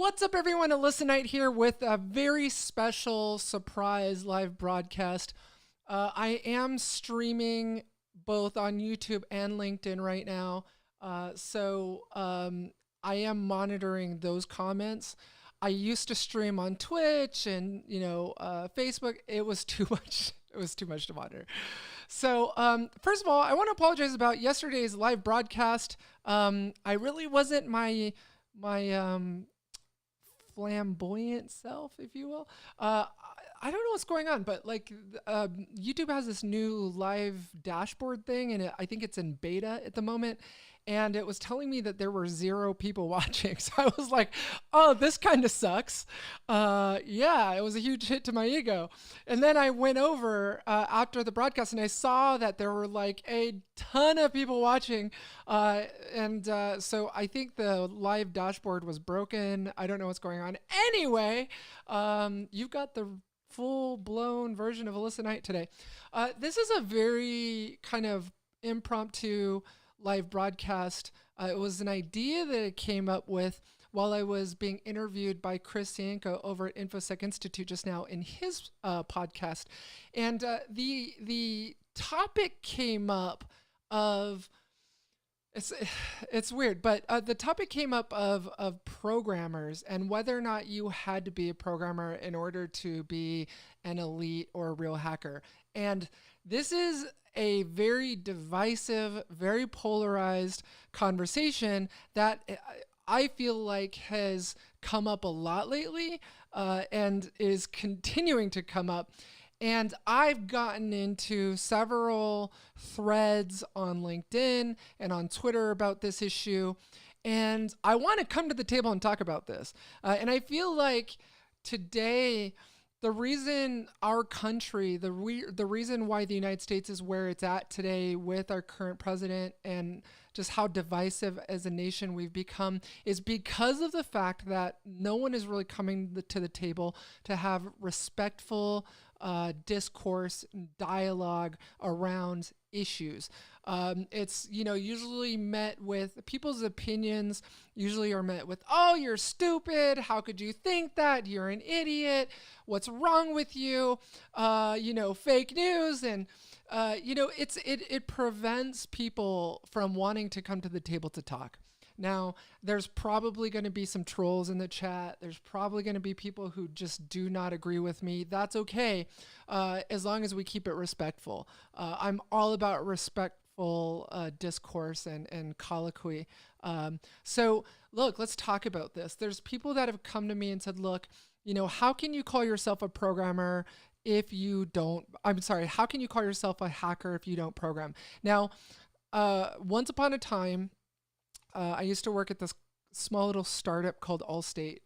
What's up, everyone? Alyssa Knight here with a very special surprise live broadcast. I am streaming both on YouTube and LinkedIn right now, so I am monitoring those comments. I used to stream on Twitch and Facebook. It was too much. It was too much to monitor. So first of all, I want to apologize about yesterday's live broadcast. I really wasn't my flamboyant self, if you will. I don't know what's going on, but YouTube has this new live dashboard thing, and I think it's in beta at the moment. And it was telling me that there were 0 people watching. So I was like, oh, this kind of sucks. Yeah, it was a huge hit to my ego. And then I went over after the broadcast and I saw that there were like a ton of people watching. So I think the live dashboard was broken. I don't know what's going on. Anyway, you've got the full-blown version of Alyssa Knight today. This is a very kind of impromptu live broadcast. It was an idea that I came up with while I was being interviewed by Chris Yanko over at InfoSec Institute just now in his podcast. And the topic came up of, it's weird, but the topic came up of programmers and whether or not you had to be a programmer in order to be an elite or a real hacker. And this is a very divisive, very polarized conversation that I feel like has come up a lot lately and is continuing to come up. And I've gotten into several threads on LinkedIn and on Twitter about this issue. And I want to come to the table and talk about this. And I feel like today, the reason our country, the reason why the United States is where it's at today with our current president and just how divisive as a nation we've become is because of the fact that no one is really coming to the table to have respectful discourse and dialogue around issues. It's, usually met with people's opinions usually are met with, oh, you're stupid. How could you think that? You're an idiot. What's wrong with you? Fake news. And, it prevents people from wanting to come to the table to talk. Now, there's probably going to be some trolls in the chat. There's probably going to be people who just do not agree with me. That's okay, as long as we keep it respectful. I'm all about respectful discourse and colloquy. So, look, let's talk about this. There's people that have come to me and said, look, how can you call yourself a programmer if you don't, how can you call yourself a hacker if you don't program? Now, once upon a time, I used to work at this small little startup called Allstate,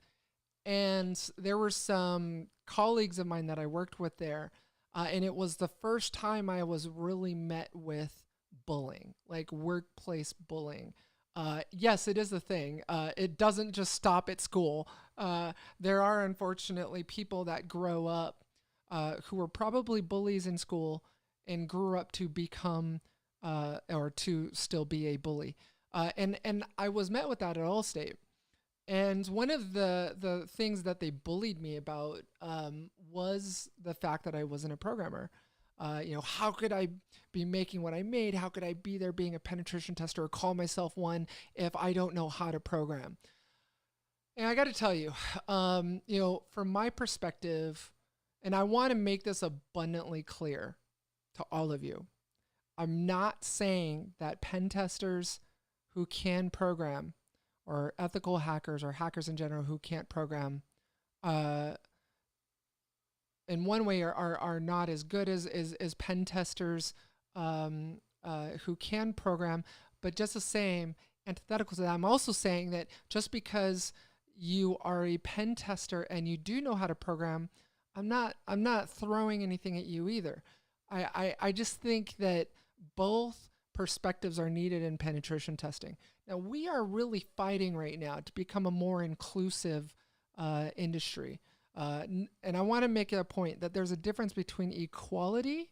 and there were some colleagues of mine that I worked with there, and it was the first time I was really met with bullying, like workplace bullying. Yes, it is a thing. It doesn't just stop at school. There are unfortunately people that grow up who were probably bullies in school and grew up to become or to still be a bully. And I was met with that at Allstate. And one of the things that they bullied me about was the fact that I wasn't a programmer. How could I be making what I made? How could I be there being a penetration tester or call myself one if I don't know how to program? And I got to tell you, from my perspective, and I want to make this abundantly clear to all of you, I'm not saying that pen testers who can program or ethical hackers or hackers in general who can't program in one way are not as good as pen testers who can program. But just the same, antithetical to that, I'm also saying that just because you are a pen tester and you do know how to program, I'm not throwing anything at you either. I just think that both perspectives are needed in penetration testing. Now, we are really fighting right now to become a more inclusive industry. And I want to make a point that there's a difference between equality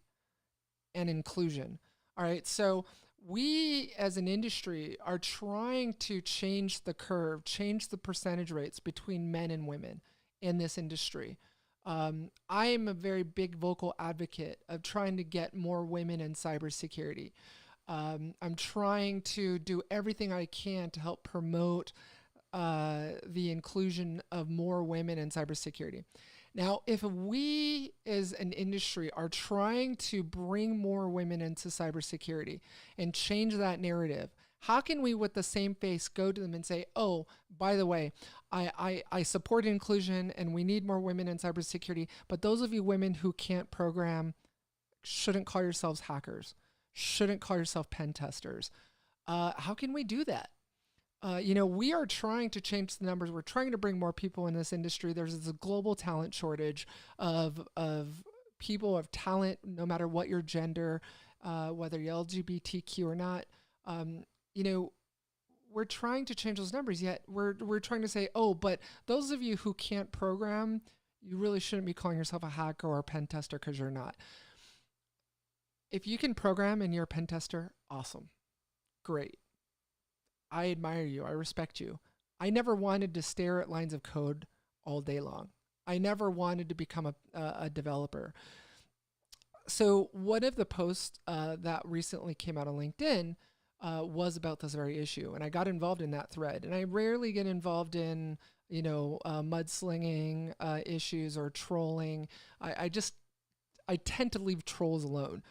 and inclusion. All right, so we as an industry are trying to change the curve, change the percentage rates between men and women in this industry. I am a very big vocal advocate of trying to get more women in cybersecurity. I'm trying to do everything I can to help promote the inclusion of more women in cybersecurity. Now, if we as an industry are trying to bring more women into cybersecurity and change that narrative, how can we, with the same face, go to them and say, oh, by the way, I support inclusion and we need more women in cybersecurity, but those of you women who can't program shouldn't call yourselves hackers, shouldn't call yourself pen testers. How can we do that? We are trying to change the numbers. We're trying to bring more people in this industry. There's this global talent shortage of people of talent, no matter what your gender, whether you're LGBTQ or not. You know, we're trying to change those numbers. Yet we're trying to say, oh, but those of you who can't program, you really shouldn't be calling yourself a hacker or a pen tester because you're not. If you can program and you're a pen tester, awesome, great. I admire you. I respect you. I never wanted to stare at lines of code all day long. I never wanted to become a developer. So one of the posts that recently came out on LinkedIn was about this very issue. And I got involved in that thread. And I rarely get involved in, mudslinging issues or trolling. I tend to leave trolls alone.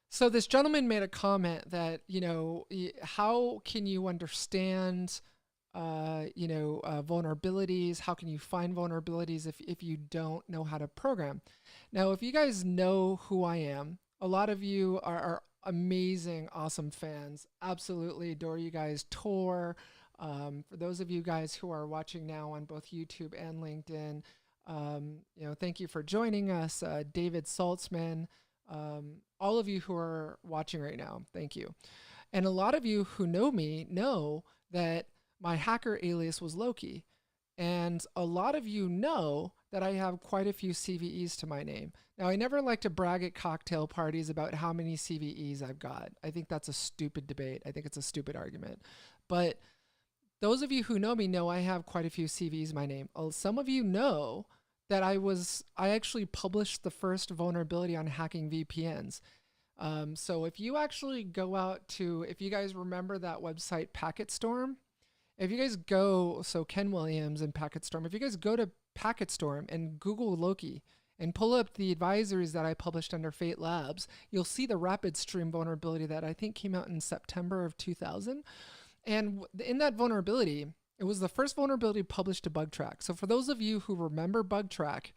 So this gentleman made a comment that, how can you understand, vulnerabilities? How can you find vulnerabilities if you don't know how to program? Now, if you guys know who I am, a lot of you are amazing, awesome fans. Absolutely adore you guys. Tor. For those of you guys who are watching now on both YouTube and LinkedIn, thank you for joining us. David Saltzman. All of you who are watching right now, thank you. And a lot of you who know me know that my hacker alias was Loki. And a lot of you know that I have quite a few CVEs to my name. Now, I never like to brag at cocktail parties about how many CVEs I've got. I think that's a stupid debate. I think it's a stupid argument. But those of you who know me know I have quite a few CVEs to my name. Some of you know that I actually published the first vulnerability on hacking VPNs. So if you actually go out to, if you guys remember that website PacketStorm, if you guys go, so Ken Williams and PacketStorm, if you guys go to PacketStorm and Google Loki and pull up the advisories that I published under Fate Labs, you'll see the Rapid Stream vulnerability that I think came out in September of 2000. And in that vulnerability, it was the first vulnerability published to BugTrack. So for those of you who remember BugTrack,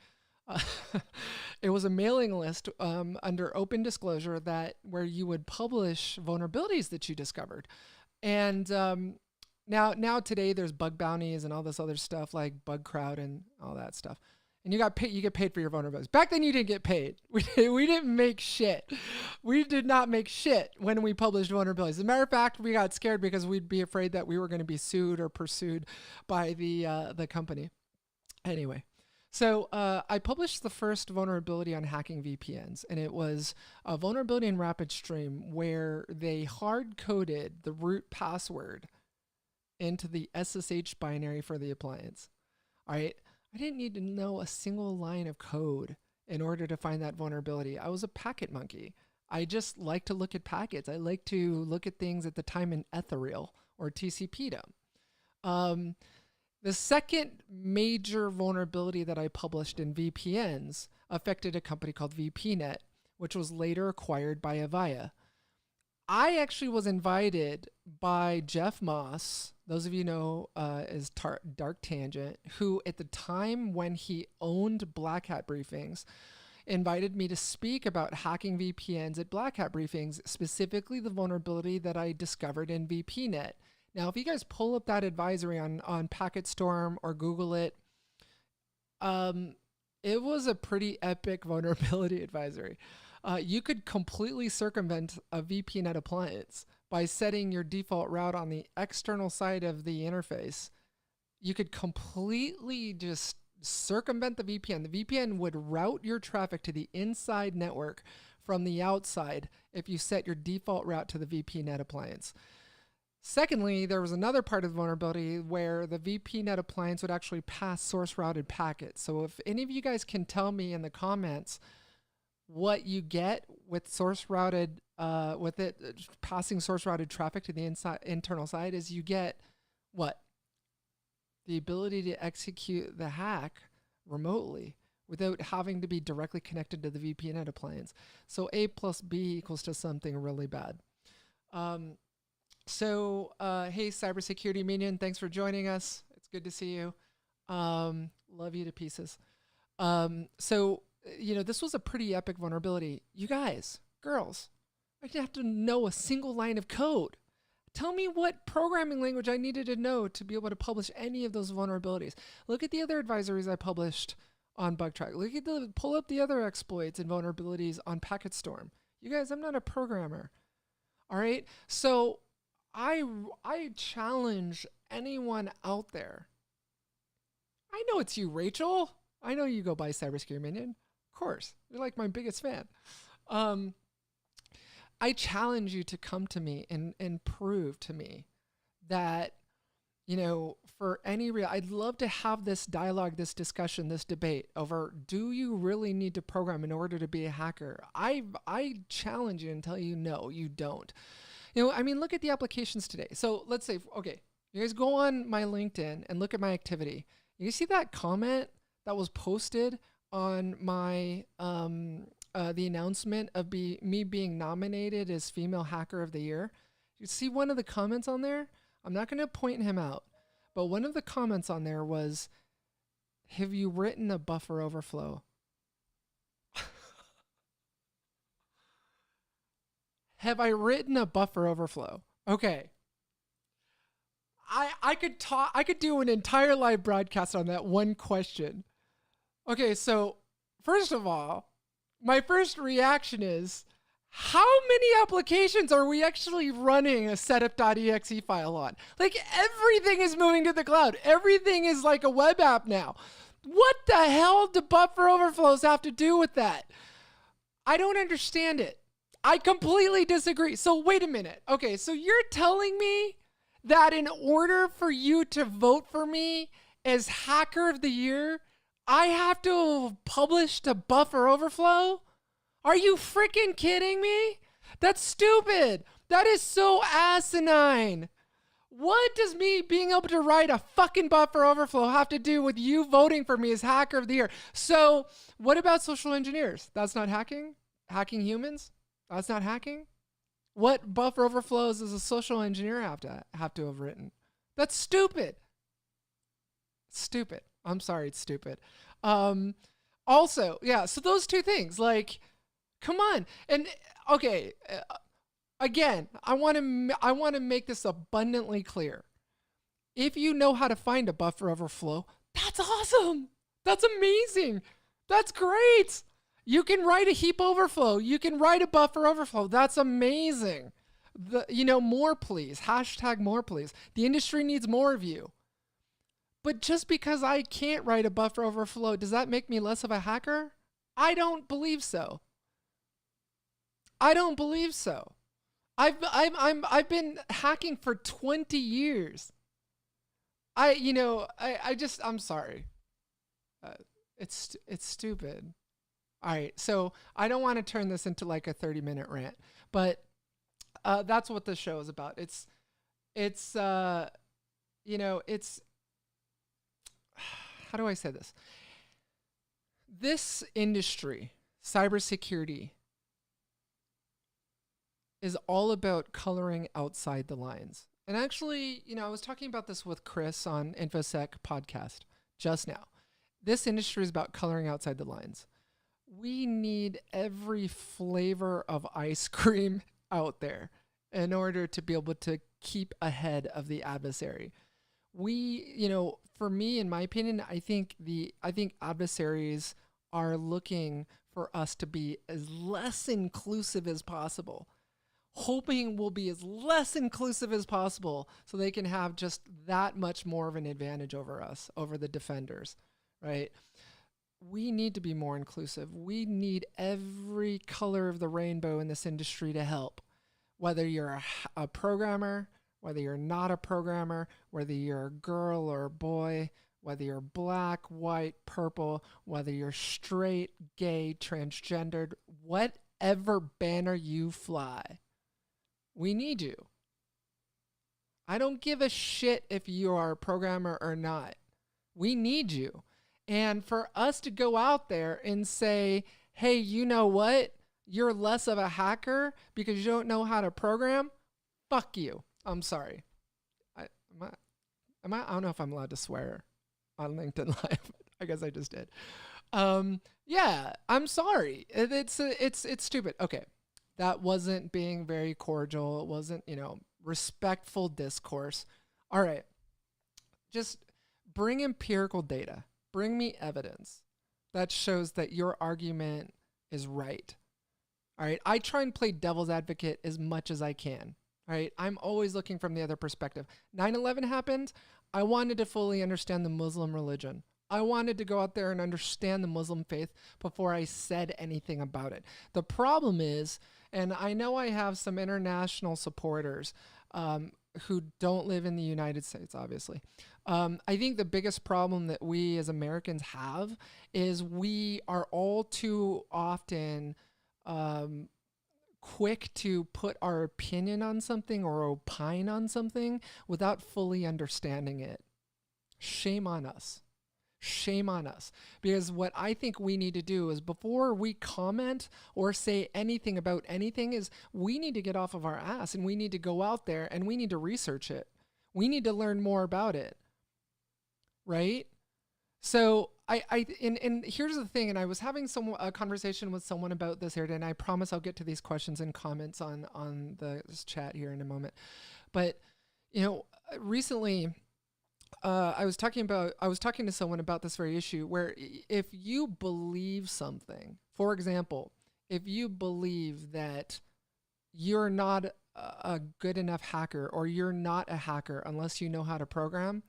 it was a mailing list under open disclosure where you would publish vulnerabilities that you discovered. And now today there's bug bounties and all this other stuff like BugCrowd and all that stuff. And you get paid for your vulnerabilities. Back then you didn't get paid. We didn't make shit. We did not make shit when we published vulnerabilities. As a matter of fact, we got scared because we'd be afraid that we were going to be sued or pursued by the company. Anyway, so I published the first vulnerability on hacking VPNs, and it was a vulnerability in RapidStream where they hard-coded the root password into the SSH binary for the appliance. All right. I didn't need to know a single line of code in order to find that vulnerability. I was a packet monkey. I just like to look at packets. I like to look at things at the time in Ethereal or TCP-DOM. The second major vulnerability that I published in VPNs affected a company called VPNet, which was later acquired by Avaya. I actually was invited by Jeff Moss, those of you know as Dark Tangent, who at the time when he owned Black Hat Briefings, invited me to speak about hacking VPNs at Black Hat Briefings, specifically the vulnerability that I discovered in VPNet. Now, if you guys pull up that advisory on PacketStorm or Google it, it was a pretty epic vulnerability advisory. You could completely circumvent a VPNet appliance by setting your default route on the external side of the interface. You could completely just circumvent the VPN. The VPN would route your traffic to the inside network from the outside if you set your default route to the VPNet appliance. Secondly, there was another part of the vulnerability where the VPNet appliance would actually pass source routed packets. So if any of you guys can tell me in the comments what you get with source routed, with it passing source routed traffic to the internal side, is you get what? The ability to execute the hack remotely without having to be directly connected to the VPNet appliance. So A plus B equals to something really bad. Hey, cybersecurity minion, thanks for joining us. It's good to see you. Love you to pieces. This was a pretty epic vulnerability. You guys, girls, I didn't have to know a single line of code. Tell me what programming language I needed to know to be able to publish any of those vulnerabilities. Look at the other advisories I published on BugTrack. Pull up the other exploits and vulnerabilities on PacketStorm. You guys, I'm not a programmer. All right. So I challenge anyone out there. I know it's you, Rachel. I know you go by Cybersecurity Minion. Of course. You're like my biggest fan. I challenge you to come to me and prove to me that, for any real, I'd love to have this dialogue, this discussion, this debate over, do you really need to program in order to be a hacker? I challenge you and tell you, no, you don't. Look at the applications today. So let's say, okay, you guys go on my LinkedIn and look at my activity. You see that comment that was posted on my, the announcement of me being nominated as Female Hacker of the Year? You see one of the comments on there? I'm not going to point him out, but one of the comments on there was, have you written a buffer overflow? Have I written a buffer overflow? Okay. I could do an entire live broadcast on that one question. Okay, so first of all, my first reaction is, how many applications are we actually running a setup.exe file on? Like, everything is moving to the cloud. Everything is like a web app now. What the hell do buffer overflows have to do with that? I don't understand it. I completely disagree. So wait a minute. Okay, so you're telling me that in order for you to vote for me as Hacker of the Year, I have to have published a buffer overflow? Are you freaking kidding me? That's stupid. That is so asinine. What does me being able to write a fucking buffer overflow have to do with you voting for me as Hacker of the Year? So what about social engineers? That's not hacking? Hacking humans? That's not hacking? What buffer overflows does a social engineer have to have written? That's stupid. Stupid. I'm sorry, it's stupid. Also, yeah, so those two things, like, come on. And okay, again, I want to make this abundantly clear. If you know how to find a buffer overflow, that's awesome. That's amazing. That's great. You can write a heap overflow. You can write a buffer overflow. That's amazing. More please. Hashtag more please. The industry needs more of you. But just because I can't write a buffer overflow, does that make me less of a hacker? I don't believe so. I don't believe so. I've been hacking for 20 years. I'm sorry. It's stupid. All right, so I don't want to turn this into like a 30-minute rant, but that's what the show is about. It's how do I say this? This industry, cybersecurity, is all about coloring outside the lines. And actually, I was talking about this with Chris on InfoSec podcast just now. This industry is about coloring outside the lines. We need every flavor of ice cream out there in order to be able to keep ahead of the adversary. For me, in my opinion, I think adversaries are looking for us to be as less inclusive as possible, hoping we'll be as less inclusive as possible so they can have just that much more of an advantage over us, over the defenders, right? we need to be more inclusive. We need every color of the rainbow in this industry to help. Whether you're a programmer, whether you're not a programmer, whether you're a girl or a boy, whether you're black, white, purple, whether you're straight, gay, transgendered, whatever banner you fly, we need you. I don't give a shit if you are a programmer or not. We need you. And for us to go out there and say, hey, you know what? You're less of a hacker because you don't know how to program. Fuck you. I'm sorry. I don't know if I'm allowed to swear on LinkedIn Live. I guess I just did. Yeah, I'm sorry. It's stupid. Okay. That wasn't being very cordial. It wasn't, respectful discourse. All right. Just bring empirical data. Bring me evidence that shows that your argument is right. All right. I try and play devil's advocate as much as I can. All right. I'm always looking from the other perspective. 9/11 happened. I wanted to fully understand the Muslim religion. I wanted to go out there and understand the Muslim faith before I said anything about it. The problem is, and I know I have some international supporters who don't live in the United States, obviously. I think the biggest problem that we as Americans have is we are all too often quick to put our opinion on something or opine on something without fully understanding it. Shame on us. Shame on us. Because what I think we need to do is before we comment or say anything about anything is we need to get off of our ass and we need to go out there and we need to research it. We need to learn more about it. Right? So and here's the thing, and I was having a conversation with someone about this here today, and I promise I'll get to these questions and comments on this chat here in a moment. But recently I was talking to someone about this very issue where if you believe something, for example, if you believe that you're not a good enough hacker or you're not a hacker unless you know how to program,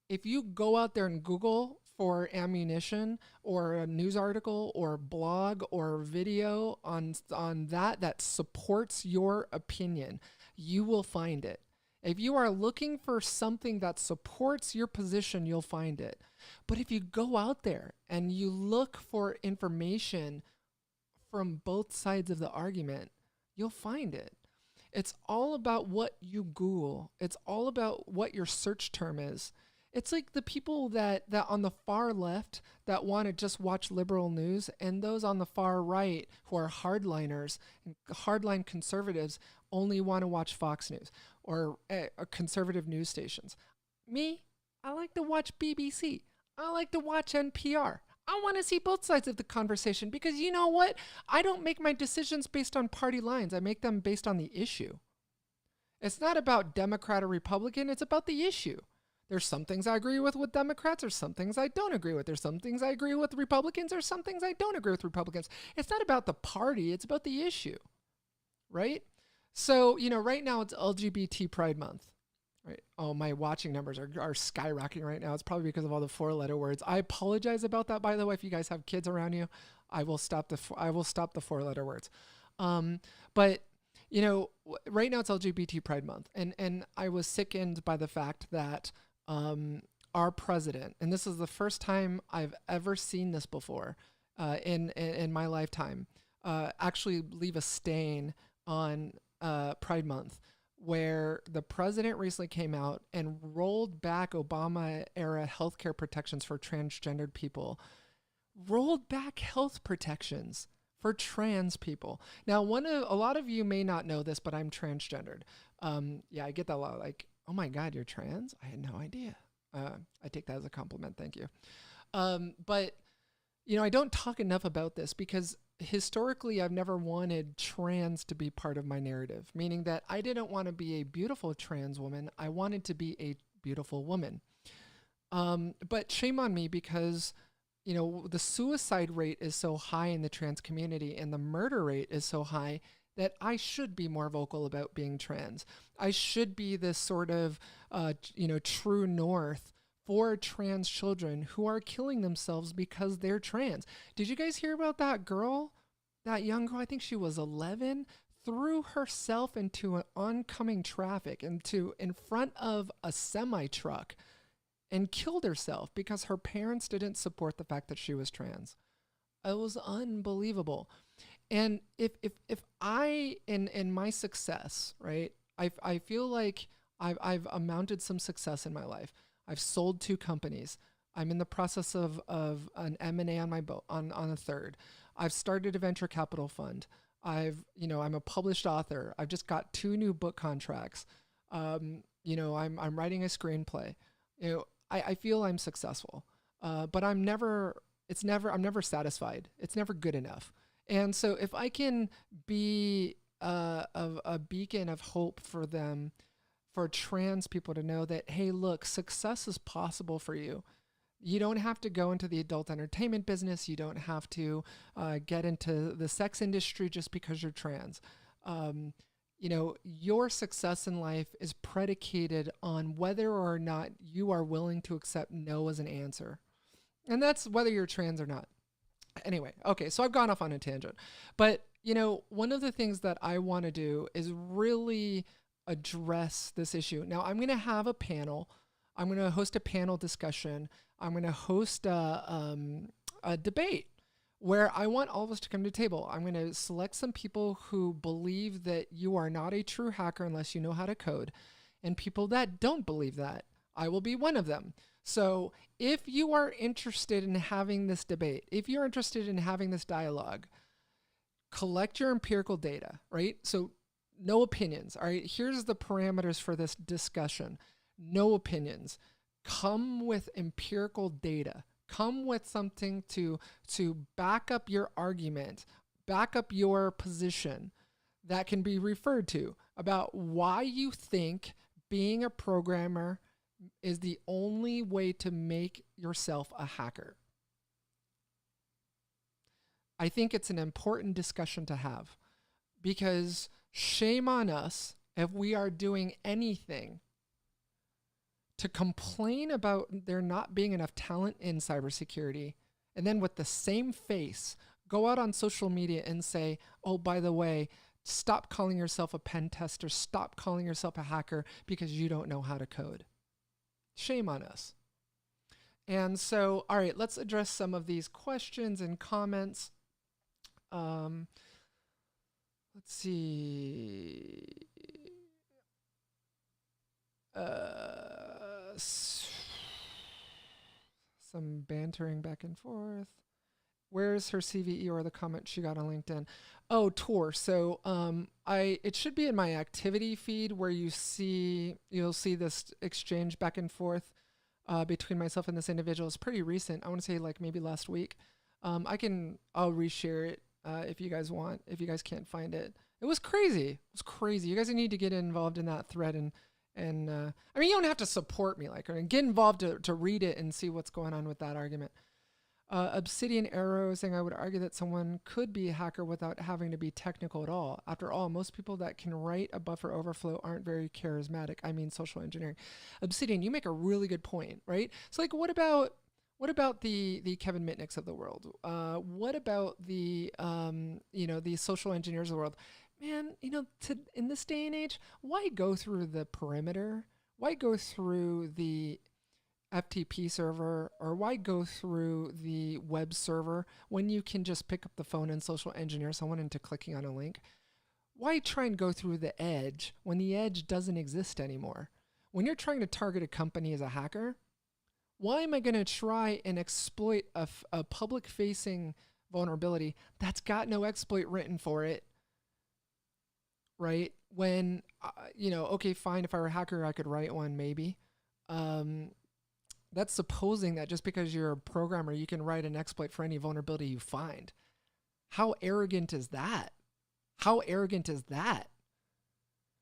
if you go out there and Google for ammunition or a news article or blog or video on that supports your opinion, you will find it. If you are looking for something that supports your position, you'll find it. But if you go out there and you look for information from both sides of the argument, you'll find it. It's all about what you Google. It's all about what your search term is. It's like the people that on the far left that want to just watch liberal news and those on the far right who are hardliners and hardline conservatives only want to watch Fox News or conservative news stations. Me, I like to watch BBC. I like to watch NPR. I want to see both sides of the conversation because you know what? I don't make my decisions based on party lines. I make them based on the issue. It's not about Democrat or Republican. It's about the issue. There's some things I agree with Democrats. There's some things I don't agree with. There's some things I agree with Republicans. There's some things I don't agree with Republicans. It's not about the party. It's about the issue, right? So, right now it's LGBT Pride Month, right? Oh, my watching numbers are skyrocketing right now. It's probably because of all the 4-letter words. I apologize about that, by the way. If you guys have kids around you, I will stop the 4-letter words. But right now it's LGBT Pride Month, and I was sickened by the fact that our president, and this is the first time I've ever seen this before in my lifetime, actually leave a stain on Pride Month, where the president recently came out and rolled back Obama-era healthcare protections for transgendered people, rolled back health protections for trans people. Now, a lot of you may not know this, but I'm transgendered. Yeah, I get that a lot. Like, oh my God, you're trans? I had no idea. I take that as a compliment. Thank you. But, I don't talk enough about this because historically I've never wanted trans to be part of my narrative, meaning that I didn't want to be a beautiful trans woman. I wanted to be a beautiful woman. But shame on me because the suicide rate is so high in the trans community and the murder rate is so high that I should be more vocal about being trans. I should be this sort of, true north for trans children who are killing themselves because they're trans. Did you guys hear about that girl? That young girl, I think she was 11, threw herself into an oncoming traffic in front of a semi truck and killed herself because her parents didn't support the fact that she was trans. It was unbelievable. And if I in my success, right? I feel like I've amounted some success in my life. I've sold 2 companies. I'm in the process of an M&A on my boat on a third. I've started a venture capital fund. I'm a published author. I've just got 2 new book contracts. I'm writing a screenplay. I feel I'm successful, but I'm never satisfied. It's never good enough. And so if I can be a beacon of hope for them, for trans people to know that, hey, look, success is possible for you. You don't have to go into the adult entertainment business. You don't have to get into the sex industry just because you're trans. Your success in life is predicated on whether or not you are willing to accept no as an answer. And that's whether you're trans or not. Anyway, okay, so I've gone off on a tangent. But, one of the things that I want to do is really address this issue. Now, I'm going to have a panel. I'm going to host a panel discussion. I'm going to host a debate where I want all of us to come to the table. I'm going to select some people who believe that you are not a true hacker unless you know how to code, and people that don't believe that. I will be one of them. So if you are interested in having this debate, if you're interested in having this dialogue, collect your empirical data, right? So no opinions. All right, here's the parameters for this discussion. No opinions. Come with empirical data. Come with something to back up your argument, back up your position that can be referred to about why you think being a programmer is the only way to make yourself a hacker. I think it's an important discussion to have, because shame on us if we are doing anything to complain about there not being enough talent in cybersecurity, and then with the same face go out on social media and say, oh, by the way, stop calling yourself a pen tester, stop calling yourself a hacker because you don't know how to code. Shame on us. And so, all right, let's address some of these questions and comments. Let's see. Some bantering back and forth. Where's her CVE or the comment she got on LinkedIn? Oh, Tor. So it should be in my activity feed where you'll see this exchange back and forth between myself and this individual. It's pretty recent. I want to say like maybe last week. I'll reshare it if you guys want. If you guys can't find it, it was crazy. It was crazy. You guys need to get involved in that thread and I mean, you don't have to support me, get involved to read it and see what's going on with that argument. Obsidian Arrow saying, I would argue that someone could be a hacker without having to be technical at all. After all, most people that can write a buffer overflow aren't very charismatic. I mean, social engineering. Obsidian, you make a really good point, right? So like, what about the Kevin Mitnicks of the world? What about the social engineers of the world? Man, in this day and age, why go through the perimeter? Why go through the FTP server, or why go through the web server when you can just pick up the phone and social engineer someone into clicking on a link? Why try and go through the edge when the edge doesn't exist anymore? When you're trying to target a company as a hacker, why am I going to try and exploit a public-facing vulnerability that's got no exploit written for it? Right? When, okay, fine, if I were a hacker, I could write one, maybe. That's supposing that just because you're a programmer, you can write an exploit for any vulnerability you find. How arrogant is that? How arrogant is that?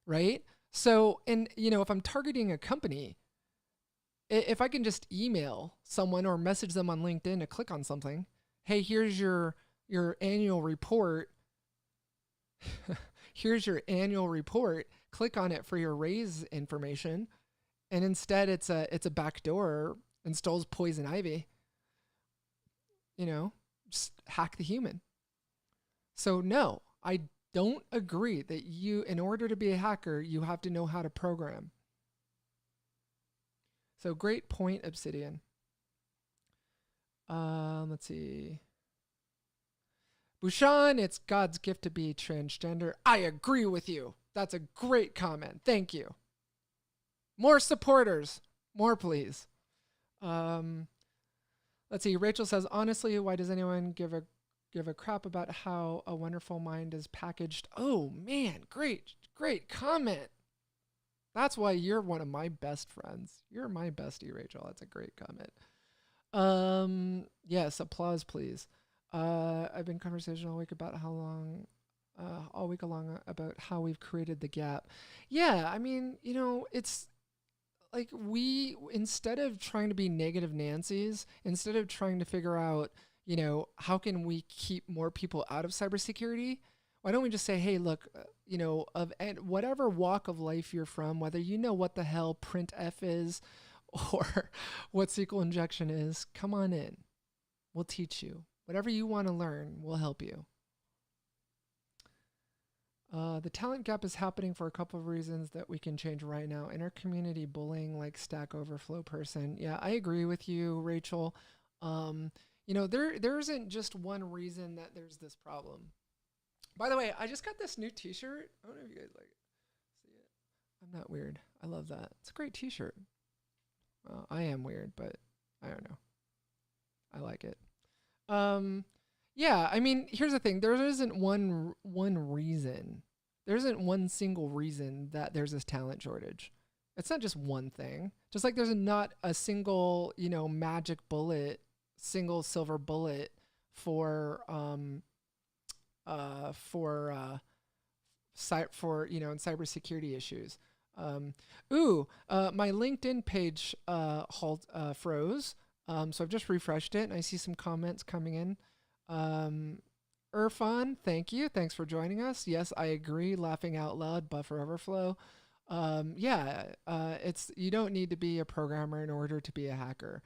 Right? So, and, if I'm targeting a company, if I can just email someone or message them on LinkedIn to click on something, hey, here's your annual report. Here's your annual report. Click on it for your raise information. And instead it's a backdoor installs poison ivy, just hack the human. So no, I don't agree that in order to be a hacker, you have to know how to program. So great point, Obsidian. Let's see. Bushan, it's God's gift to be transgender. I agree with you. That's a great comment. Thank you. More supporters. More, please. Let's see. Rachel says, honestly, why does anyone give a crap about how a wonderful mind is packaged? Oh, man. Great comment. That's why you're one of my best friends. You're my bestie, Rachel. That's a great comment. Yes, applause, please. I've been conversational all week about all week long about how we've created the gap. Yeah, I mean, it's like instead of trying to be negative Nancy's, instead of trying to figure out, how can we keep more people out of cybersecurity, why don't we just say, hey, look, of whatever walk of life you're from, whether you know what the hell printf is or what SQL injection is, come on in. We'll teach you. Whatever you want to learn, we'll help you. The talent gap is happening for a couple of reasons that we can change right now. In our community, bullying like Stack Overflow person. Yeah, I agree with you, Rachel. There isn't just one reason that there's this problem. By the way, I just got this new t-shirt. I don't know if you guys like it. See it? I'm not weird. I love that. It's a great t-shirt. Well, I am weird, but I don't know. I like it. Yeah, I mean, here's the thing. There isn't one reason. There isn't one single reason that there's this talent shortage. It's not just one thing. Just like there's not a single, magic bullet, single silver bullet for in cybersecurity issues. My LinkedIn page froze. So I've just refreshed it and I see some comments coming in. Irfan, thank you. Thanks for joining us. Yes, I agree. Laughing out loud, buffer overflow. You don't need to be a programmer in order to be a hacker.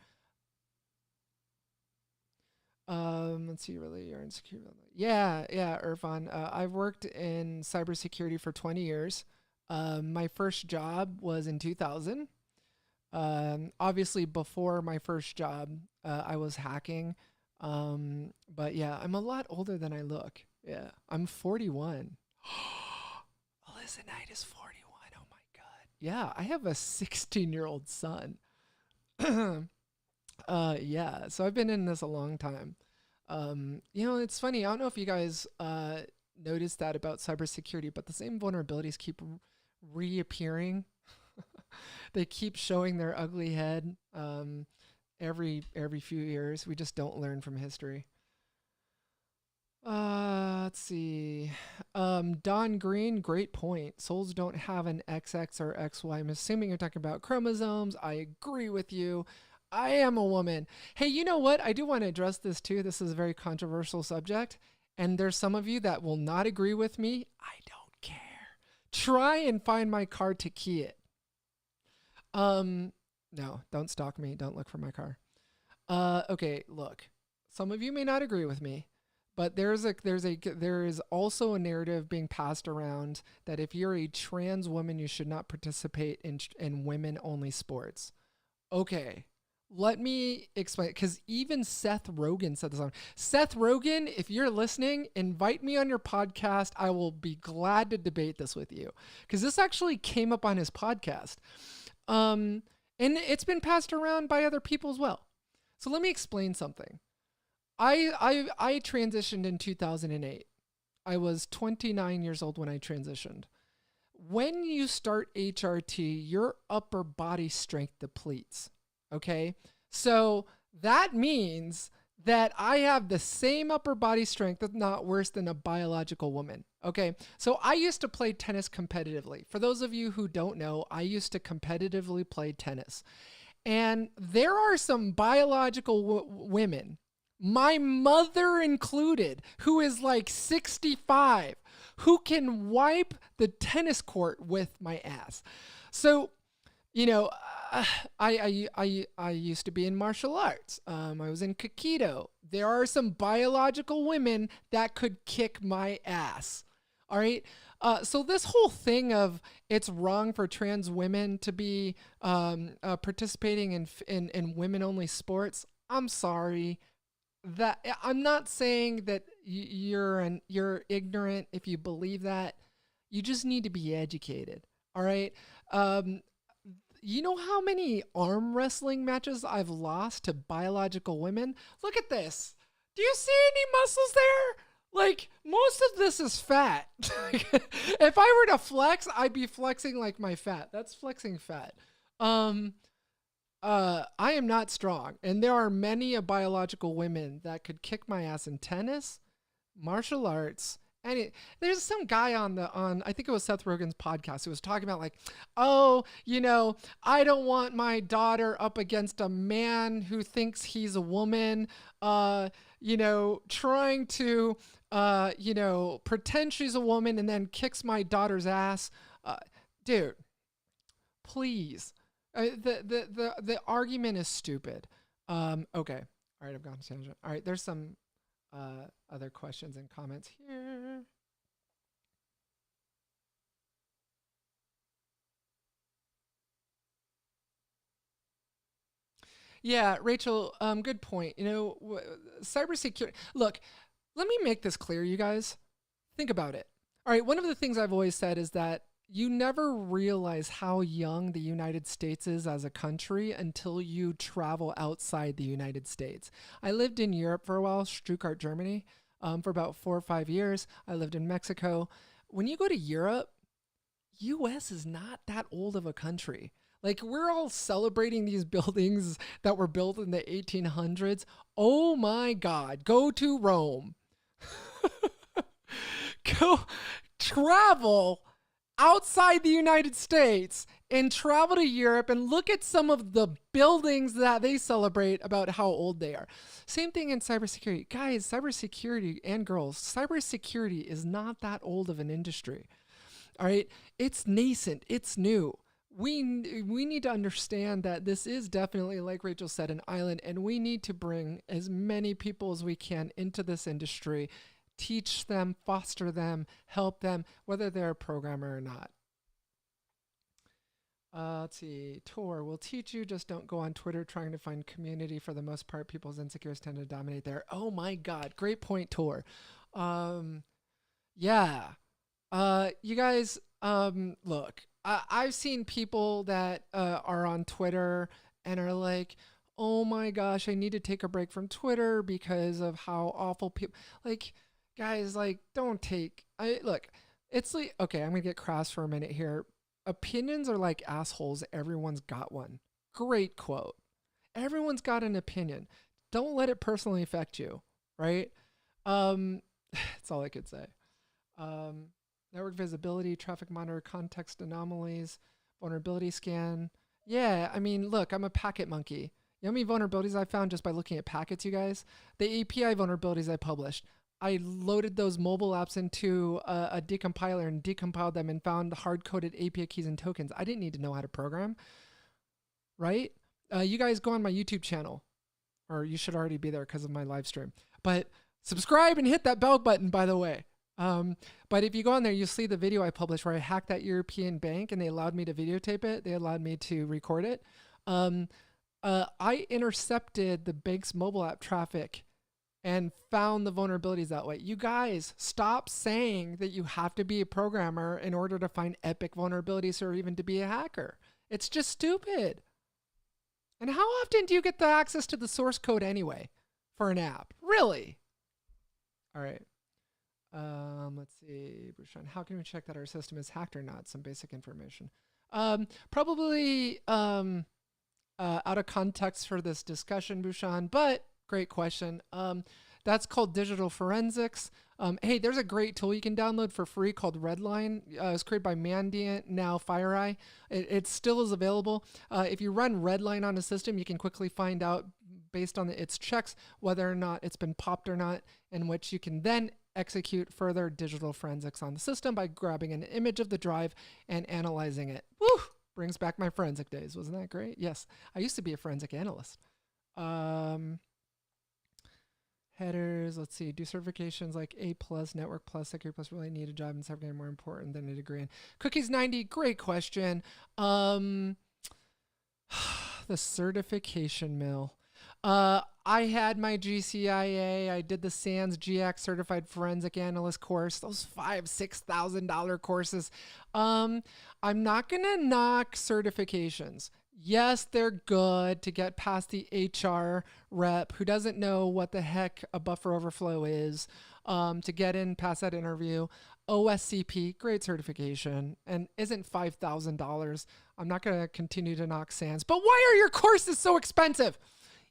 Let's see, really, you're insecure. Yeah, Irfan. I've worked in cybersecurity for 20 years. My first job was in 2000. Obviously before my first job, I was hacking. But yeah, I'm a lot older than I look. Yeah, I'm 41. Alyssa Knight is 41. Oh my God. Yeah, I have a 16-year-old son. Yeah, so I've been in this a long time. It's funny. I don't know if you guys noticed that about cybersecurity, but the same vulnerabilities keep reappearing. They keep showing their ugly head every few years. We just don't learn from history. Let's see. Don Green, great point. Souls don't have an XX or XY. I'm assuming you're talking about chromosomes. I agree with you. I am a woman. Hey, you know what? I do want to address this too. This is a very controversial subject. And there's some of you that will not agree with me. I don't care. Try and find my car to key it. No, don't stalk me. Don't look for my car. Okay, look. Some of you may not agree with me, but there is also a narrative being passed around that if you're a trans woman, you should not participate in women-only sports. Okay, let me explain, because even Seth Rogen said this on. Seth Rogen, if you're listening, invite me on your podcast. I will be glad to debate this with you, because this actually came up on his podcast. And it's been passed around by other people as well. So let me explain something. I transitioned in 2008. I was 29 years old when I transitioned. When you start HRT, your upper body strength depletes. Okay? So that means that I have the same upper body strength, if not worse, than a biological woman. Okay, so I used to play tennis competitively. For those of you who don't know, I used to competitively play tennis. And there are some biological women, my mother included, who is like 65, who can wipe the tennis court with my ass. So, Uh, I used to be in martial arts. I was in Kikido. There are some biological women that could kick my ass. All right. So this whole thing of it's wrong for trans women to be participating in women only sports. I'm sorry. That I'm not saying that you're ignorant if you believe that. You just need to be educated. All right. Um, you know how many arm wrestling matches I've lost to biological women? Look at this. Do you see any muscles there? Like, most of this is fat. If I were to flex, I'd be flexing like my fat. That's flexing fat. Um, I am not strong, and there are many a biological women that could kick my ass in tennis, martial arts. There's some guy on I think it was Seth Rogen's podcast who was talking about like, oh, I don't want my daughter up against a man who thinks he's a woman, trying to pretend she's a woman and then kicks my daughter's ass. Dude, please. The argument is stupid. Okay. All right, I've gone to tangent. All right, there's some other questions and comments here. Yeah, Rachel, good point. Cybersecurity. Look, let me make this clear, you guys. Think about it. All right, one of the things I've always said is that you never realize how young the United States is as a country until you travel outside the United States. I lived in Europe for a while, Stuttgart, Germany, for about 4 or 5 years. I lived in Mexico. When you go to Europe, US is not that old of a country. Like, we're all celebrating these buildings that were built in the 1800s. Oh my God, go to Rome. Go travel outside the United States and travel to Europe and look at some of the buildings that they celebrate about how old they are. Same thing in cybersecurity. Guys, cybersecurity and girls, cybersecurity is not that old of an industry. All right. It's nascent. It's new. We need to understand that this is definitely, like Rachel said, an island, and we need to bring as many people as we can into this industry, teach them, foster them, help them, whether they're a programmer or not. Let's see. Tor will teach you. Just don't go on Twitter trying to find community. For the most part, people's insecurities tend to dominate there. Oh my God. Great point, Tor. Yeah. You guys, look, I've seen people that are on Twitter and are like, oh my gosh, I need to take a break from Twitter because of how awful people, like, guys, like, don't take, look, it's like, okay, I'm gonna get crass for a minute here. Opinions are like assholes. Everyone's got one. Great quote. Everyone's got an opinion. Don't let it personally affect you, right? That's all I could say. Network visibility, traffic monitor, context anomalies, vulnerability scan. Yeah, I mean, look, I'm a packet monkey. You know how many vulnerabilities I found just by looking at packets, you guys? The API vulnerabilities I published. I loaded those mobile apps into a decompiler and decompiled them and found hard-coded API keys and tokens. I didn't need to know how to program, right? You guys go on my YouTube channel, or you should already be there because of my live stream. But subscribe and hit that bell button, by the way. But if you go on there, you'll see the video I published where I hacked that European bank and they allowed me to videotape it. They allowed me to record it. I intercepted the bank's mobile app traffic and found the vulnerabilities that way. You guys, stop saying that you have to be a programmer in order to find epic vulnerabilities or even to be a hacker. It's just stupid. And how often do you get the access to the source code anyway for an app? Really? All right. Let's see, Brushan, how can we check that our system is hacked or not? Some basic information. Probably out of context for this discussion, Bushan, but great question. That's called digital forensics. Hey, there's a great tool you can download for free called Redline. It's created by Mandiant, now FireEye. It still is available. If you run Redline on a system, you can quickly find out based on its checks whether or not it's been popped or not, in which you can then execute further digital forensics on the system by grabbing an image of the drive and analyzing it. Woo! Brings back my forensic days. Wasn't that great? Yes. I used to be a forensic analyst. Headers, let's see. Do certifications like A+, Network+, Security Plus really need a job in cyber more important than a degree in? Cookies 90, great question. The certification mill. I had my GCIA. I did the SANS GX Certified Forensic Analyst course. Those $5,000-$6,000 courses. I'm not gonna knock certifications. Yes, they're good to get past the HR rep who doesn't know what the heck a buffer overflow is, to get in past that interview. OSCP, great certification, and isn't $5,000. I'm not going to continue to knock SANS. But why are your courses so expensive?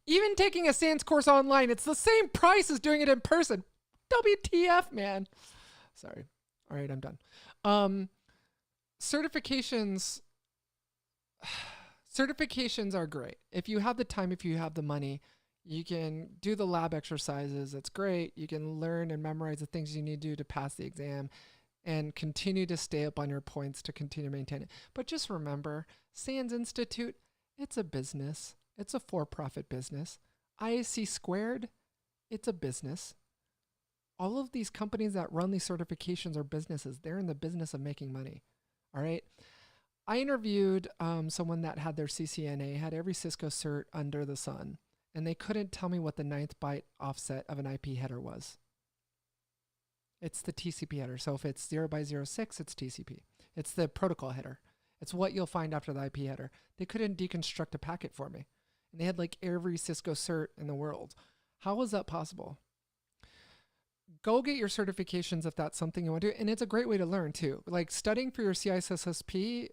Even taking a SANS course online, it's the same price as doing it in person. WTF, man. Sorry. All right, I'm done. Certifications are great. If you have the time, if you have the money, you can do the lab exercises. That's great. You can learn and memorize the things you need to do to pass the exam and continue to stay up on your points to continue to maintain it. But just remember, SANS Institute, it's a business. It's a for-profit business. ISC Squared, it's a business. All of these companies that run these certifications are businesses. They're in the business of making money. All right. I interviewed someone that had their CCNA, had every Cisco cert under the sun, and they couldn't tell me what the 9th byte offset of an IP header was. It's the TCP header. So if it's 0x06, it's TCP. It's the protocol header. It's what you'll find after the IP header. They couldn't deconstruct a packet for me. And they had like every Cisco cert in the world. How was that possible? Go get your certifications if that's something you want to do. And it's a great way to learn too. Like studying for your CISSP,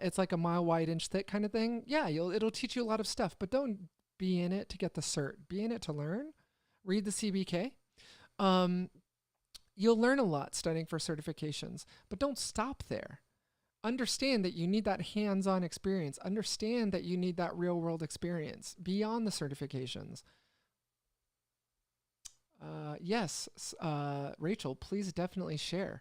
it's like a mile wide, inch thick kind of thing. Yeah, it'll teach you a lot of stuff, but don't be in it to get the cert. Be in it to learn. Read the CBK. You'll learn a lot studying for certifications, but don't stop there. Understand that you need that hands-on experience. Understand that you need that real-world experience beyond the certifications. Yes, Rachel, please definitely share.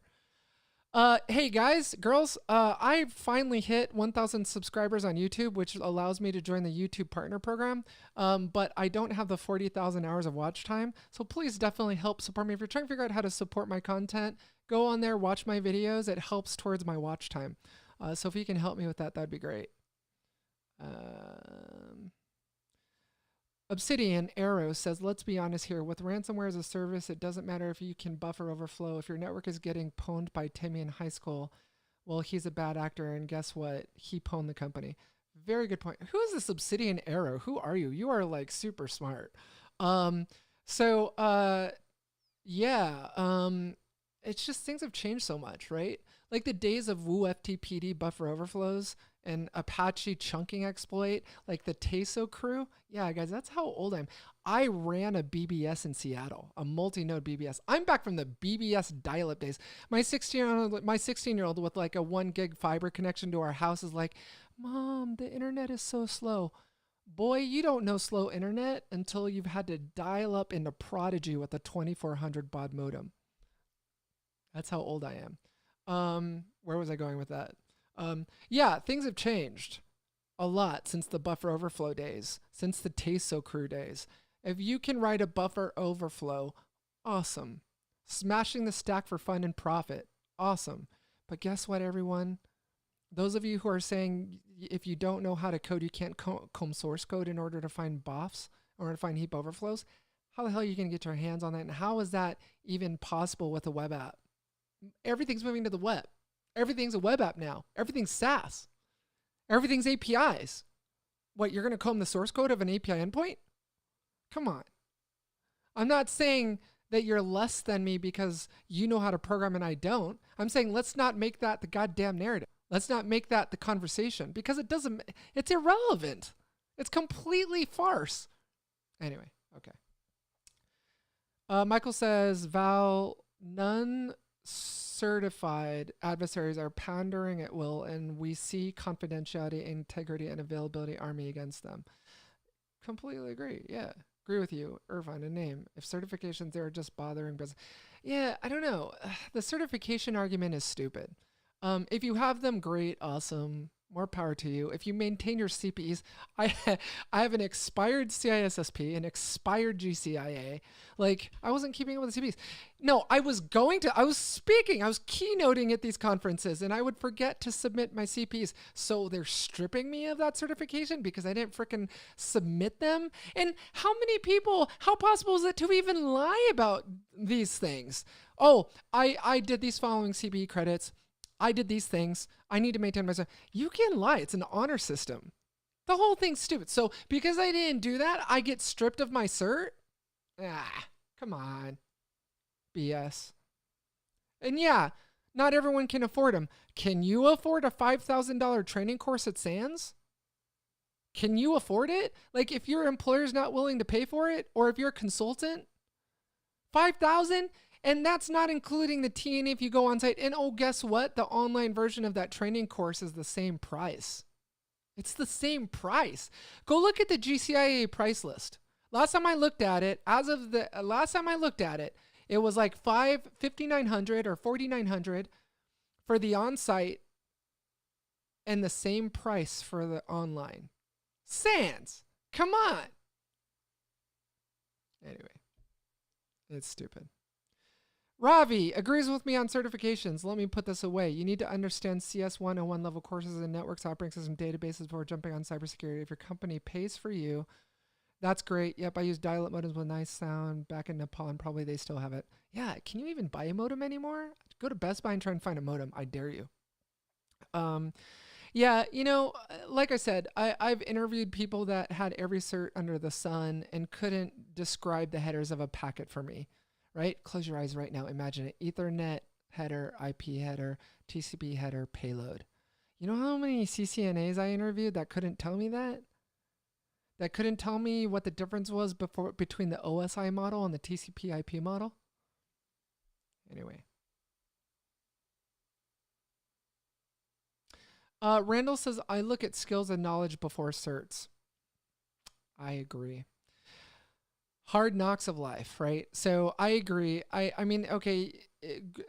Hey guys, girls, I finally hit 1,000 subscribers on YouTube, which allows me to join the YouTube partner program. But I don't have the 40,000 hours of watch time. So please definitely help support me. If you're trying to figure out how to support my content, go on there, watch my videos. It helps towards my watch time. So if you can help me with that, that'd be great. Obsidian Arrow says, let's be honest here. With ransomware as a service, it doesn't matter if you can buffer overflow. If your network is getting pwned by Timmy in high school, well, he's a bad actor, and guess what? He pwned the company. Very good point. Who is this Obsidian Arrow? Who are you? You are like super smart. It's just things have changed so much, right? Like the days of Woo FTPD buffer overflows and Apache chunking exploit, like the Teso crew. Yeah, guys, that's how old I am. I ran a BBS in Seattle, a multi-node BBS. I'm back from the BBS dial-up days. My 16-year-old with like a 1 gig fiber connection to our house is like, Mom, the internet is so slow. Boy, you don't know slow internet until you've had to dial up into Prodigy with a 2400 baud modem. That's how old I am. Where was I going with that? Yeah, things have changed a lot since the buffer overflow days, since the Teso crew days. If you can write a buffer overflow, awesome. Smashing the stack for fun and profit, awesome. But guess what, everyone? Those of you who are saying if you don't know how to code, you can't comb source code in order to find BOFs or to find heap overflows, how the hell are you going to get your hands on that? And how is that even possible with a web app? Everything's moving to the web. Everything's a web app now. Everything's SaaS. Everything's APIs. What, you're going to comb the source code of an API endpoint? Come on. I'm not saying that you're less than me because you know how to program and I don't. I'm saying let's not make that the goddamn narrative. Let's not make that the conversation because it's irrelevant. It's completely farce. Anyway, okay. Michael says, Val, none certified adversaries are pandering at will, and we see confidentiality, integrity, and availability army against them. Completely agree. Yeah, agree with you, Irvine. A name. If certifications there are just bothering business. Yeah, I don't know. The certification argument is stupid. If you have them, great, awesome. More power to you. If you maintain your CPEs, I I have an expired CISSP, an expired GCIA. Like I wasn't keeping up with the CPEs. No, I was going to. I was speaking. I was keynoting at these conferences, and I would forget to submit my CPEs. So they're stripping me of that certification because I didn't freaking submit them. And how many people? How possible is it to even lie about these things? Oh, I did these following CPE credits. I did these things. I need to maintain myself. You can lie. It's an honor system. The whole thing's stupid. So because I didn't do that, I get stripped of my cert? Ah, come on. BS. And yeah, not everyone can afford them. Can you afford a $5,000 training course at Sands? Can you afford it? Like if your employer's not willing to pay for it, or if you're a consultant, 5,000? And that's not including the T&E if you go on site. And oh, guess what? The online version of that training course is the same price. It's the same price. Go look at the GCIA price list. Last time I looked at it, it was like $5,900 or $4,900 for the on-site and the same price for the online. Sans, come on. Anyway, it's stupid. Ravi agrees with me on certifications. Let me put this away. You need to understand CS 101 level courses and networks, operating system databases before jumping on cybersecurity. If your company pays for you, that's great. Yep, I use dial-up modems with nice sound. Back in Nepal, and probably they still have it. Yeah, can you even buy a modem anymore? Go to Best Buy and try and find a modem. I dare you. Yeah, you know, like I said, I've interviewed people that had every cert under the sun and couldn't describe the headers of a packet for me. Right? Close your eyes right now. Imagine it. Ethernet header, IP header, TCP header, payload. You know how many CCNAs I interviewed that couldn't tell me that? That couldn't tell me what the difference was between the OSI model and the TCP IP model? Anyway. Randall says, I look at skills and knowledge before certs. I agree. Hard knocks of life, right? So I agree. I mean, okay,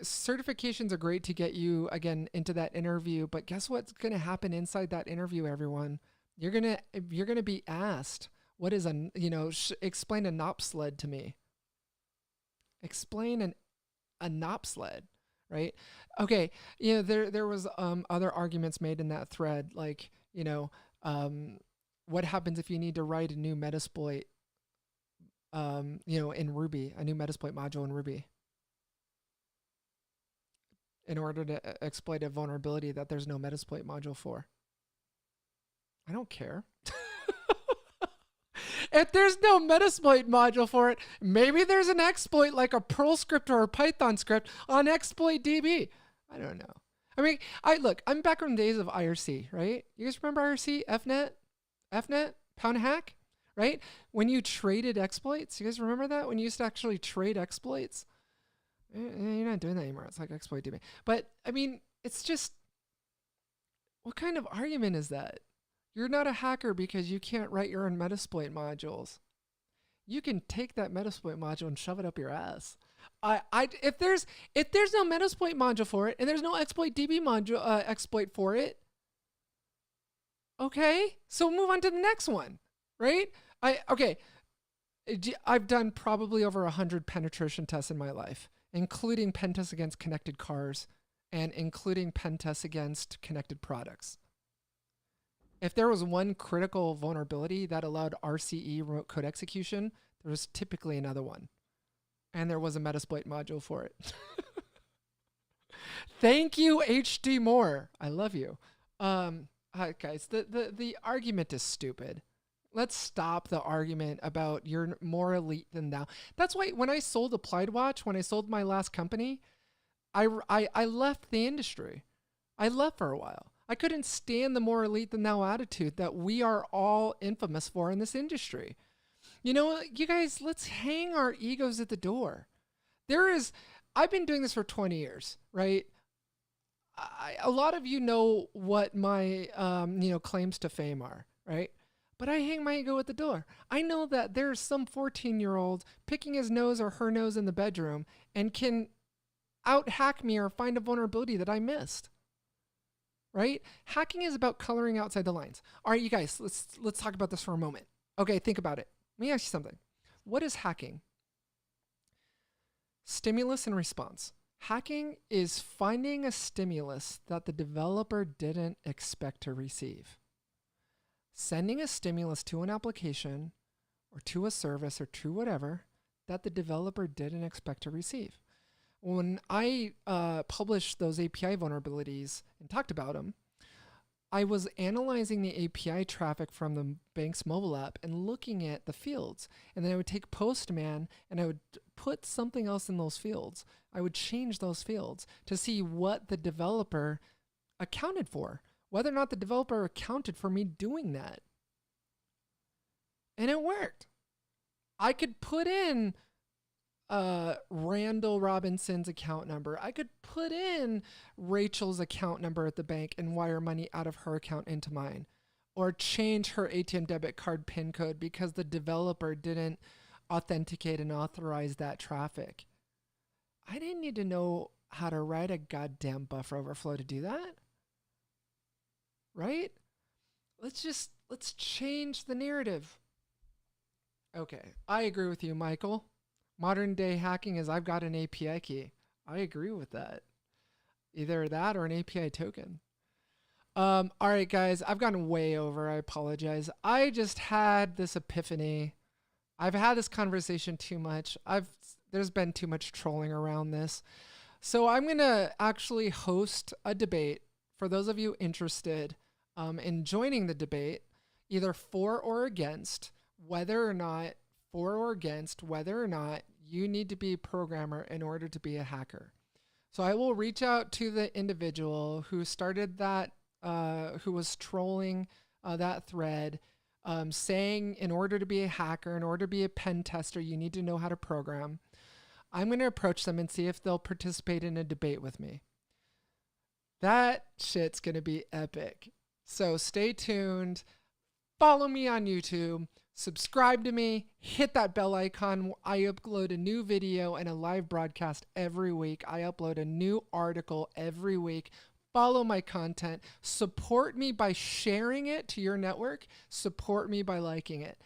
certifications are great to get you again into that interview, but guess what's going to happen inside that interview, everyone? You're going to be asked, what is explain a NOP sled to me. Explain a NOP sled, right? Okay, you know, there was other arguments made in that thread, like, what happens if you need to write a new Metasploit in Ruby, a new Metasploit module in Ruby, in order to exploit a vulnerability that there's no Metasploit module for. I don't care. If there's no Metasploit module for it, maybe there's an exploit like a Perl script or a Python script on exploit.db. I don't know. I mean, I'm back from the days of IRC, right? You guys remember IRC, FNet, pound hack? Right? When you traded exploits, you guys remember that? When you used to actually trade exploits? You're not doing that anymore. It's like exploit DB. But, I mean, it's just, what kind of argument is that? You're not a hacker because you can't write your own Metasploit modules. You can take that Metasploit module and shove it up your ass. If there's no Metasploit module for it, and there's no exploit DB module exploit for it, okay, so move on to the next one. Right? I've done probably over 100 penetration tests in my life, including pen tests against connected cars and including pen tests against connected products. If there was one critical vulnerability that allowed RCE, remote code execution, there was typically another one. And there was a Metasploit module for it. Thank you, HD Moore. I love you. Guys, the argument is stupid. Let's stop the argument about you're more elite than thou. That's why when I sold Applied Watch, when I sold my last company, I left the industry. I left for a while. I couldn't stand the more elite than thou attitude that we are all infamous for in this industry. You know, you guys, let's hang our egos at the door. I've been doing this for 20 years, right? A lot of you know what my, claims to fame are, right? But I hang my ego at the door. I know that there's some 14-year-old picking his nose or her nose in the bedroom and can out-hack me or find a vulnerability that I missed. right? Hacking is about coloring outside the lines. All right, you guys, let's talk about this for a moment. Okay, think about it. Let me ask you something. What is hacking? Stimulus and response. Hacking is finding a stimulus that the developer didn't expect to receive. Sending a stimulus to an application or to a service or to whatever that the developer didn't expect to receive. When I published those API vulnerabilities and talked about them, I was analyzing the API traffic from the bank's mobile app and looking at the fields. And then I would take Postman and I would put something else in those fields. I would change those fields to see what the developer accounted for, whether or not the developer accounted for me doing that. And it worked. I could put in Randall Robinson's account number. I could put in Rachel's account number at the bank and wire money out of her account into mine, or change her ATM debit card PIN code because the developer didn't authenticate and authorize that traffic. I didn't need to know how to write a goddamn buffer overflow to do that. Right? Let's change the narrative. Okay, I agree with you, Michael. Modern day hacking is I've got an API key. I agree with that. Either that or an API token. All right, guys, I've gone way over. I apologize. I just had this epiphany. I've had this conversation too much. There's been too much trolling around this. So I'm going to actually host a debate for those of you interested in joining the debate, either for or against whether or not you need to be a programmer in order to be a hacker. So I will reach out to the individual who started that, who was trolling that thread, saying in order to be a hacker, in order to be a pen tester, you need to know how to program. I'm going to approach them and see if they'll participate in a debate with me. That shit's going to be epic. So stay tuned. Follow me on YouTube. Subscribe to me, hit that bell icon. I upload a new video and a live broadcast every week. I upload a new article every week. Follow my content. Support me by sharing it to your network. Support me by liking it.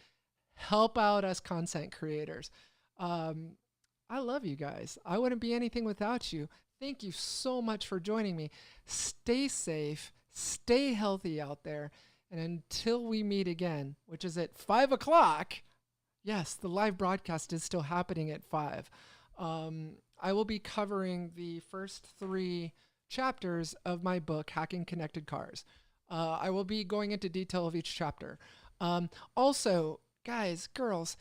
Help out us content creators. I love you guys. I wouldn't be anything without you. Thank you so much for joining me. Stay safe. Stay healthy out there. And until we meet again, which is at 5 o'clock, yes, the live broadcast is still happening at 5. I will be covering the first 3 chapters of my book, Hacking Connected Cars. I will be going into detail of each chapter. Also, guys, girls,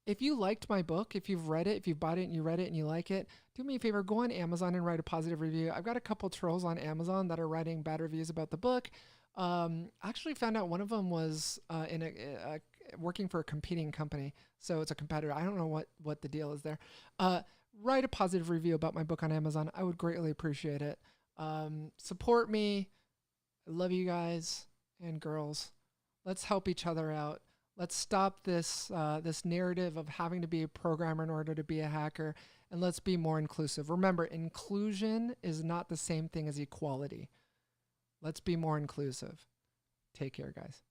if you liked my book, if you've read it, if you bought it and you read it and you like it, do me a favor, go on Amazon and write a positive review. I've got a couple trolls on Amazon that are writing bad reviews about the book. I actually found out one of them was working for a competing company, so it's a competitor. I don't know what the deal is there. Write a positive review about my book on Amazon. I would greatly appreciate it. Support me. I love you guys and girls. Let's help each other out. Let's stop this narrative of having to be a programmer in order to be a hacker, and let's be more inclusive. Remember, inclusion is not the same thing as equality. Let's be more inclusive. Take care, guys.